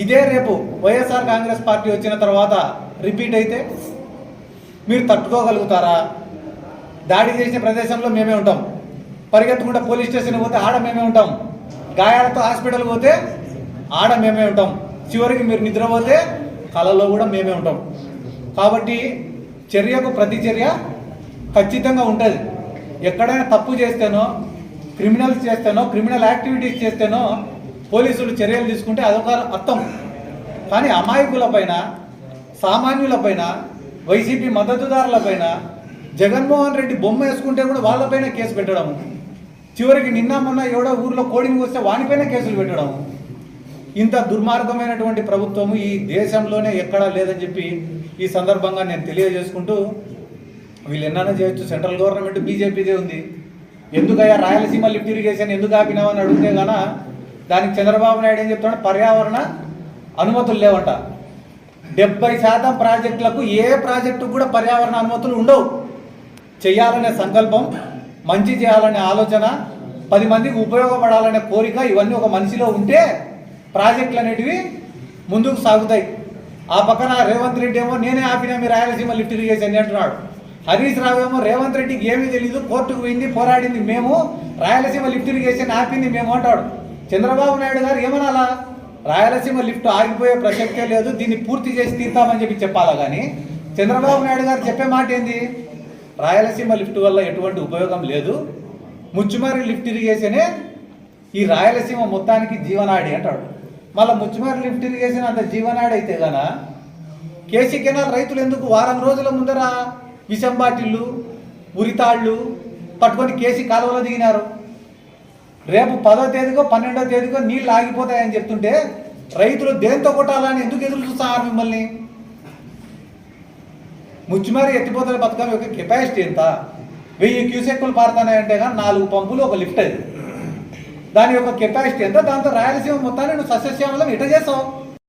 ఇదే రేపు వైఎస్ఆర్ కాంగ్రెస్ పార్టీ వచ్చిన తర్వాత రిపీట్ అయితే మీరు తట్టుకోగలుగుతారా? దాడి చేసిన ప్రదేశంలో మేమే ఉంటాం, పరిగెత్తుకుంటే పోలీస్ స్టేషన్ పోతే ఆడ మేమే ఉంటాం, గాయాలతో హాస్పిటల్ పోతే ఆడ మేమే ఉంటాం, చివరికి మీరు నిద్రపోతే కళలో కూడా మేమే ఉంటాం. కాబట్టి చర్యకు ప్రతి చర్య ఖచ్చితంగా ఉంటుంది. ఎక్కడైనా తప్పు చేస్తేనో, క్రిమినల్స్ చేస్తేనో, క్రిమినల్ యాక్టివిటీస్ చేస్తేనో పోలీసులు చర్యలు తీసుకుంటే అదొక అర్థం. కానీ అమాయకులపైన, సామాన్యులపైన, వైసీపీ మద్దతుదారులపైన, జగన్మోహన్ రెడ్డి బొమ్మ వేసుకుంటే కూడా వాళ్ళపైన కేసు పెట్టడం, చివరికి నిన్న మొన్న ఎవడో ఊర్లో కోడింగ్ వస్తే వానిపైన కేసులు పెట్టడం, ఇంత దుర్మార్గమైనటువంటి ప్రభుత్వము ఈ దేశంలోనే ఎక్కడా లేదని చెప్పి ఈ సందర్భంగా నేను తెలియజేసుకుంటూ, వీళ్ళు ఎన్నైనా చేయొచ్చు, సెంట్రల్ గవర్నమెంట్ బీజేపీదే ఉంది, ఎందుకయ్యా రాయలసీమ లిఫ్ట్ ఇరిగేషన్ ఎందుకు ఆపినామని అడిగితే గాన దానికి చంద్రబాబు నాయుడు ఏం చెప్తాడు, పర్యావరణ అనుమతులు లేవంట. 70% ప్రాజెక్టులకు ఏ ప్రాజెక్టుకు కూడా పర్యావరణ అనుమతులు ఉండవు. చేయాలనే సంకల్పం, మంచి చేయాలనే ఆలోచన, 10 మందికి ఉపయోగపడాలనే కోరిక, ఇవన్నీ ఒక మనిషిలో ఉంటే ప్రాజెక్టులు అనేటివి ముందుకు సాగుతాయి. ఆ పక్కన రేవంత్ రెడ్డి ఏమో నేనే ఆపినా మీ రాయలసీమ లిఫ్ట్ ఇరిగేషన్ అంటున్నాడు. హరీష్ రావు ఏమో రేవంత్ రెడ్డికి ఏమీ తెలియదు, కోర్టుకు పోయింది, పోరాడింది మేము, రాయలసీమ లిఫ్ట్ ఇరిగేషన్ ఆపింది మేము అంటాడు. చంద్రబాబు నాయుడు గారు ఏమనాలా, రాయలసీమ లిఫ్ట్ ఆగిపోయే ప్రసక్తే లేదు, దీన్ని పూర్తి చేసి తీర్తామని చెప్పి చెప్పాలా. కానీ చంద్రబాబు నాయుడు గారు చెప్పే మాట ఏంది, రాయలసీమ లిఫ్ట్ వల్ల ఎటువంటి ఉపయోగం లేదు, ముచ్చుమర్రి లిఫ్ట్ ఇరిగేషనే ఈ రాయలసీమ మొత్తానికి జీవనాడి అంటాడు. మళ్ళీ ముచ్చుమర్రి లిఫ్ట్ ఇరిగేషన్ అంత జీవనాడి అయితే గాన కేసీ కెనాల్ రైతులు ఎందుకు వారం రోజుల ముందర విషం బాటిళ్ళు, ఉరితాళ్ళు పట్టుకొని కేసీ కాలువలో దిగినారు? రేపు 10వ తేదీకో 12వ తేదీకో నీళ్ళు ఆగిపోతాయని చెప్తుంటే రైతులు దేంతో కొట్టాలని ఎందుకు ఎదురు చూస్తున్నారు మిమ్మల్ని? ముచ్చుమర్రి ఎత్తిపోతల పథకం యొక్క కెపాసిటీ ఎంత? 1000 క్యూసెక్కులు పారుతున్నాయంటే కానీ 4 పంపులు ఒక లిఫ్ట్ అది. దాని యొక్క కెపాసిటీ ఎంత? దాంతో రాయలసీమ మొత్తాన్ని నువ్వు సస్యశ్యామలం ఇట చేస్తావు.